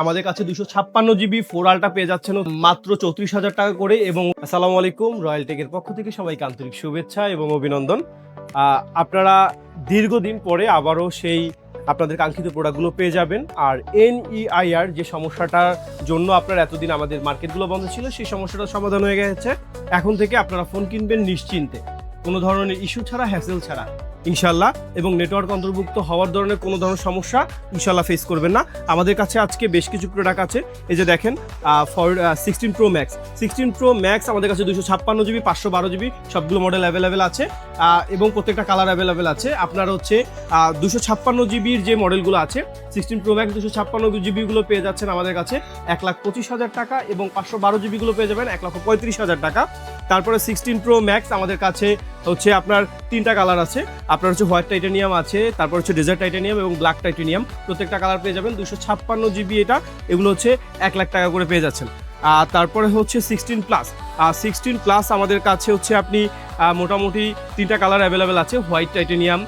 আমাদের কাছে 256 জিবি 4 আলটা পেয়ে যাচ্ছেন মাত্র 34,000 টাকা করে। এবং আসসালামু আলাইকুম, রয়্যাল টেকের পক্ষ থেকে সবাইকে আন্তরিক শুভেচ্ছা এবং অভিনন্দন। আপনারা দীর্ঘদিন পরে আবারও সেই আপনাদের কাঙ্ক্ষিত প্রোডাক্টগুলো পেয়ে যাবেন। আর NEIR যে সমস্যাটার জন্য আপনারা এতদিন আমাদের মার্কেটগুলো বন্ধ ছিল, সেই সমস্যাটার সমাধান হয়ে গেছে। এখন থেকে আপনারা ফোন কিনবেন নিশ্চিন্তে, কোনো ধরনের ইস্যু ছাড়া, হ্যাসেল ছাড়া ইনশাল্লাহ। এবং নেটওয়ার্ক অন্তর্ভুক্ত হওয়ার ধরনের কোনো ধরনের সমস্যা ইনশাল্লাহ ফেস করবেন না। আমাদের কাছে আজকে বেশ কিছু প্রোডাক্ট আছে। এই যে দেখেন, 16 Pro Max, 16 Pro Max আমাদের কাছে 256 জিবি, 512 জিবি সবগুলো মডেল অ্যাভেলেবেল আছে এবং প্রত্যেকটা কালার অ্যাভেলেবেল আছে। আপনার হচ্ছে 256 জিবির যে মডেলগুলো আছে 16 Pro Max 256 জিবিগুলো পেয়ে যাচ্ছেন আমাদের কাছে 1,25,000 টাকা এবং 512 জিবিগুলো পেয়ে যাবেন 1,35,000 টাকা। তারপরে 16 Pro Max আমাদের কাছে হচ্ছে আপনার তিনটা কালার আছে। আপনার হচ্ছে হোয়াইট টাইটানিয়াম আছে, তারপর হচ্ছে ডেজার্ট টাইটানিয়াম এবং ব্ল্যাক টাইটানিয়াম, প্রত্যেকটা কালার পেয়ে যাবেন 256 জিবি। এগুলো হচ্ছে 1,00,000 টাকা করে পেয়ে যাচ্ছেন। তারপরে হচ্ছে 16 প্লাস আমাদের কাছে হচ্ছে আপনি মোটামুটি তিনটা কালার অ্যাভেলেবেল আছে, হোয়াইট টাইটানিয়াম,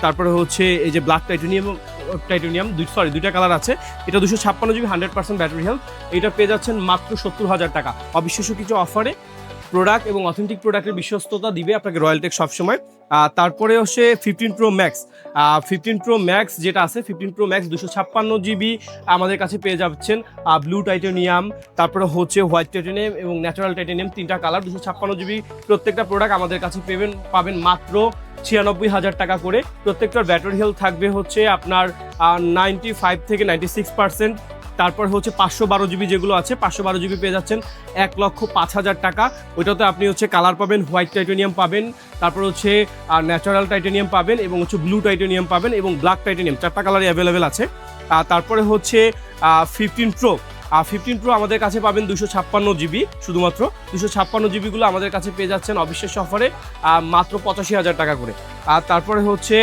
তারপরে হচ্ছে এই যে ব্ল্যাক টাইটানিয়াম দুইটা কালার আছে। এটা 256 জিবি, 100% ব্যাটারি হেলথ। এটা পেয়ে যাচ্ছেন মাত্র 70,000 টাকা। অবিশ্বাস্য কিছু অফারে প্রোডাক্ট এবং অথেন্টিক প্রোডাক্টের বিশ্বস্ততা দিবে আপনাকে রয়্যাল টেক সবসময়। তারপরে হচ্ছে 15 Pro Max যেটা আছে, 15 Pro Max 256 জিবি আমাদের কাছে পেয়ে যাচ্ছেন ব্লু টাইটানিয়াম, তারপরে হচ্ছে হোয়াইট টাইটানিয়াম এবং ন্যাচারাল টাইটানিয়াম, তিনটা কালার 256 জিবি। প্রত্যেকটা প্রোডাক্ট আমাদের কাছে পাবেন মাত্র 96,000 টাকা করে। প্রত্যেকটার ব্যাটারি হেলথ থাকবে হচ্ছে আপনার 95 থেকে 96%। তারপর হচ্ছে 512 জিবি যেগুলো আছে, 512 জিবি পেয়ে যাচ্ছেন 1,05,000 টাকা। ওইটাতে আপনি হচ্ছে কালার পাবেন, হোয়াইট টাইটানিয়াম পাবেন, তারপর হচ্ছে ন্যাচারাল টাইটানিয়াম পাবেন এবং হচ্ছে ব্লু টাইটানিয়াম পাবেন এবং ব্ল্যাক টাইটানিয়াম, চারটা কালারই অ্যাভেলেবেল আছে। তারপরে হচ্ছে 15 Pro আমাদের কাছে পাবেন 256 জিবি, শুধুমাত্র 256 জিবিগুলো আমাদের কাছে পেয়ে যাচ্ছেন অবিশ্বাস্য অফারে মাত্র 85,000 টাকা করে। আর তারপরে হচ্ছে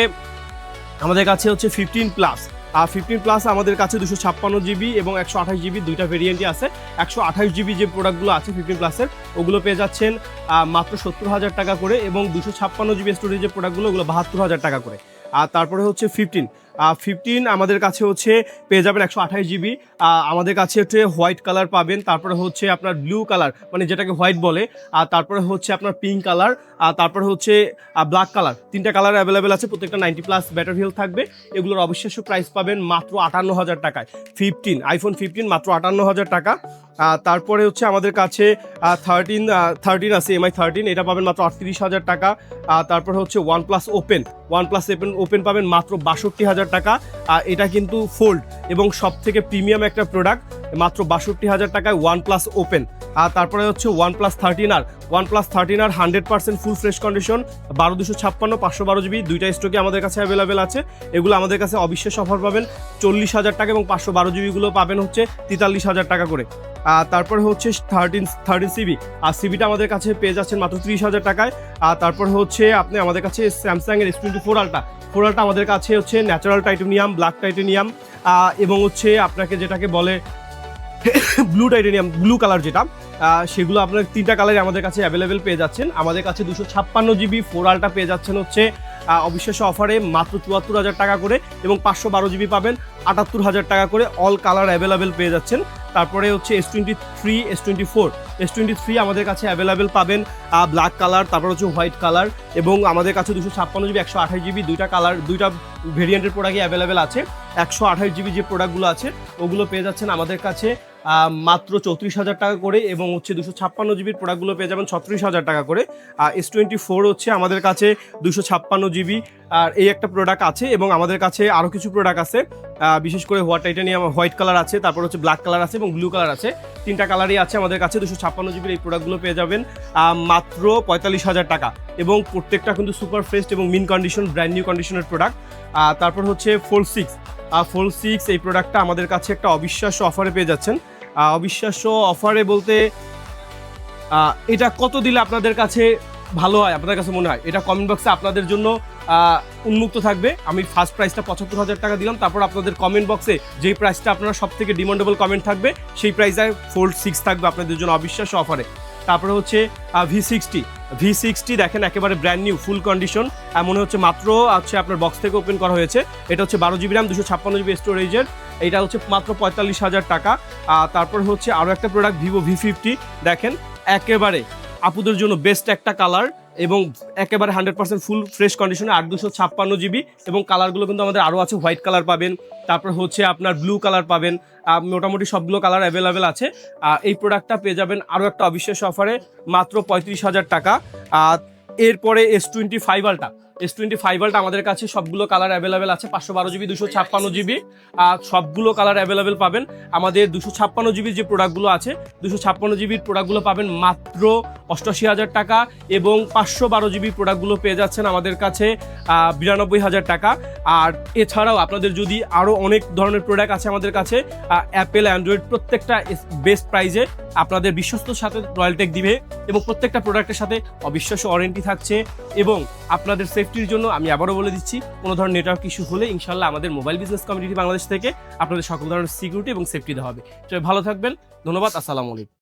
আমাদের কাছে হচ্ছে 15 প্লাস আমাদের কাছে 256 জিবি এবং 128 জিবি দুইটা ভেরিয়েন্টই আছে। 128 জিবি যে প্রোডাক্টগুলো আছে 15 প্লাসের, ওগুলো পেয়ে যাচ্ছেন মাত্র 70,000 টাকা করে এবং 256 জিবি স্টোরেজের প্রোডাক্টগুলো ওগুলো 72,000 টাকা করে। আর তারপরে হচ্ছে 15 আমাদের কাছে হচ্ছে পেয়ে যাবেন 128 জিবি। আমাদের কাছে হচ্ছে হোয়াইট কালার পাবেন, তারপরে হচ্ছে আপনার ব্লু কালার মানে যেটাকে হোয়াইট বলে, আর তারপরে হচ্ছে আপনার পিঙ্ক কালার, আর তারপরে হচ্ছে ব্ল্যাক কালার, তিনটা কালার অ্যাভেলেবেল আছে। প্রত্যেকটা 90+ ব্যাটারি হেলথ থাকবে। এগুলোর অবিশ্বাস্য প্রাইস পাবেন মাত্র 58,000 টাকায়। iPhone 15 মাত্র 58,000 টাকা। তারপরে হচ্ছে আমাদের কাছে 13 আছে, MI 13, এটা পাবেন মাত্র 38,000 টাকা। তারপর হচ্ছে OnePlus Open পাবেন মাত্র 62,000 টাকা। এটা কিন্তু ফোল্ড এবং সব থেকে প্রিমিয়াম একটা প্রোডাক্ট, মাত্র 62,000 টাকায় OnePlus Open। আর তারপরে হচ্ছে OnePlus 13R 100% full fresh condition, 12256 512 GB দুইটা স্টকে আমাদের কাছে অ্যাভেলেবেল আছে। এগুলো আমাদের কাছে অবিশ্বাস্য অফার পাবেন 40,000 টাকা এবং 512 জিবিগুলো পাবেন হচ্ছে 43,000 টাকা করে। তারপরে হচ্ছে 13 CB, আর সিবিটা আমাদের কাছে পেয়ে যাচ্ছেন মাত্র 30,000 টাকায়। আর তারপর হচ্ছে আপনি আমাদের কাছে স্যামসাংয়ের S24 আলটা আমাদের কাছে হচ্ছে ন্যাচারাল টাইটানিয়াম, ব্ল্যাক টাইটানিয়াম এবং হচ্ছে আপনাকে যেটাকে বলে ব্লু টাইটানিয়াম, ব্লু কালার যেটা, সেগুলো আপনার তিনটা কালারই আমাদের কাছে অ্যাভেলেবেল পেয়ে যাচ্ছেন। আমাদের কাছে 256 জিবি 4 আলটা পেয়ে যাচ্ছেন হচ্ছে অবিশ্বাস্য অফারে মাত্র 74,000 টাকা করে এবং 512 জিবি পাবেন 78,000 টাকা করে। অল কালার অ্যাভেলেবেল পেয়ে যাচ্ছেন। তারপরে হচ্ছে S23 আমাদের কাছে অ্যাভেলেবেল পাবেন ব্ল্যাক কালার, তারপর হচ্ছে হোয়াইট কালার এবং আমাদের কাছে 256 জিবি 128 জিবি দুইটা কালার, দুইটা ভেরিয়েন্টের প্রোডাক্টই অ্যাভেলেবেল আছে। 128 জিবি যে প্রোডাক্টগুলো আছে ওগুলো পেয়ে যাচ্ছেন আমাদের কাছে মাত্র 34,000 টাকা করে এবং হচ্ছে 256 জিবির প্রোডাক্টগুলো পেয়ে যাবেন 36,000 টাকা করে। S24 হচ্ছে আমাদের কাছে 256 জিবি আর এই একটা প্রোডাক্ট আছে এবং আমাদের কাছে আরও কিছু প্রোডাক্ট আছে, বিশেষ করে হোয়াইট কালার আছে, তারপর হচ্ছে ব্ল্যাক কালার আছে এবং ব্লু কালার আছে, তিনটা কালারই আছে আমাদের কাছে। 256 জিবির এই প্রোডাক্টগুলো পেয়ে যাবেন মাত্র 45,000 টাকা এবং প্রত্যেকটা কিন্তু সুপার ফ্রেশ এবং মিন কন্ডিশন, ব্র্যান্ড নিউ কন্ডিশনের প্রোডাক্ট। তারপর হচ্ছে Fold 6 এই প্রোডাক্টটা আমাদের কাছে একটা অবিশ্বাস্য অফারে পেয়ে যাচ্ছেন। অবিশ্বাস্য অফারে বলতে এটা কত দিলে আপনাদের কাছে ভালো হয়, আপনাদের কাছে মনে হয়, এটা কমেন্ট বক্সে আপনাদের জন্য উন্মুক্ত থাকবে। আমি ফার্স্ট প্রাইসটা 75,000 টাকা দিলাম, তারপর আপনাদের কমেন্ট বক্সে যেই প্রাইসটা আপনারা সব থেকে ডিমান্ডেবল কমেন্ট থাকবে সেই প্রাইসে Fold 6 থাকবে আপনাদের জন্য অবিশ্বাস্য অফারে। তারপরে হচ্ছে V60 দেখেন একেবারে ব্র্যান্ড নিউ ফুল কন্ডিশন, মনে হচ্ছে মাত্র আপনার বক্স থেকে ওপেন করা হয়েছে। এটা হচ্ছে 12 জিবি র্যাম, 256 জিবি স্টোরেজের এটা হচ্ছে মাত্র 45,000 টাকা। তারপর হচ্ছে আরও একটা প্রোডাক্ট ভিভো V50, দেখেন একেবারে আপুদের জন্য বেস্ট একটা কালার এবং একেবারে 100% ফুল ফ্রেশ কন্ডিশনে 8/256 GB এবং কালারগুলো কিন্তু আমাদের আরও আছে, হোয়াইট কালার পাবেন, তারপর হচ্ছে আপনার ব্লু কালার পাবেন, মোটামুটি সবগুলো কালার অ্যাভেলেবেল আছে। এই প্রোডাক্টটা পেয়ে যাবেন আরও একটা অবিশ্বাস্য অফারে মাত্র 35,000 টাকা। এরপরে S25 আলটা, S25 আলটা আমাদের কাছে সবগুলো কালার অ্যাভেলেবেল আছে, 512GB 256GB সবগুলো কালার অ্যাভেলেবেল পাবেন। আমাদের 256GB যে প্রোডাক্টগুলো আছে 256GBর প্রোডাক্টগুলো পাবেন মাত্র 88,000 টাকা এবং 512GB প্রোডাক্টগুলো পেয়ে যাচ্ছেন আমাদের কাছে 92,000 টাকা। আর এছাড়াও আপনাদের যদি আরও অনেক ধরনের প্রোডাক্ট আছে আমাদের কাছে, অ্যাপেল অ্যান্ড্রয়েড প্রত্যেকটা বেস্ট প্রাইজে আপনাদের বিশ্বস্তর সাথে রয়্যালটেক দিবে এবং প্রত্যেকটা প্রোডাক্টের সাথে অবিশ্বাস্য ওয়ারেন্টি থাকছে। এবং আপনাদের সেফটির জন্য আমি আবারও বলে দিচ্ছি, কোনো ধরনের নেটওয়ার্ক ইস্যু হলে ইনশাল্লাহ আমাদের মোবাইল বিজনেস কমিউনিটি বাংলাদেশ থেকে আপনাদের সকল ধরনের সিকিউরিটি এবং সেফটি দেওয়া হবে। সবাই ভালো থাকবেন, ধন্যবাদ, আসসালামু আলাইকুম।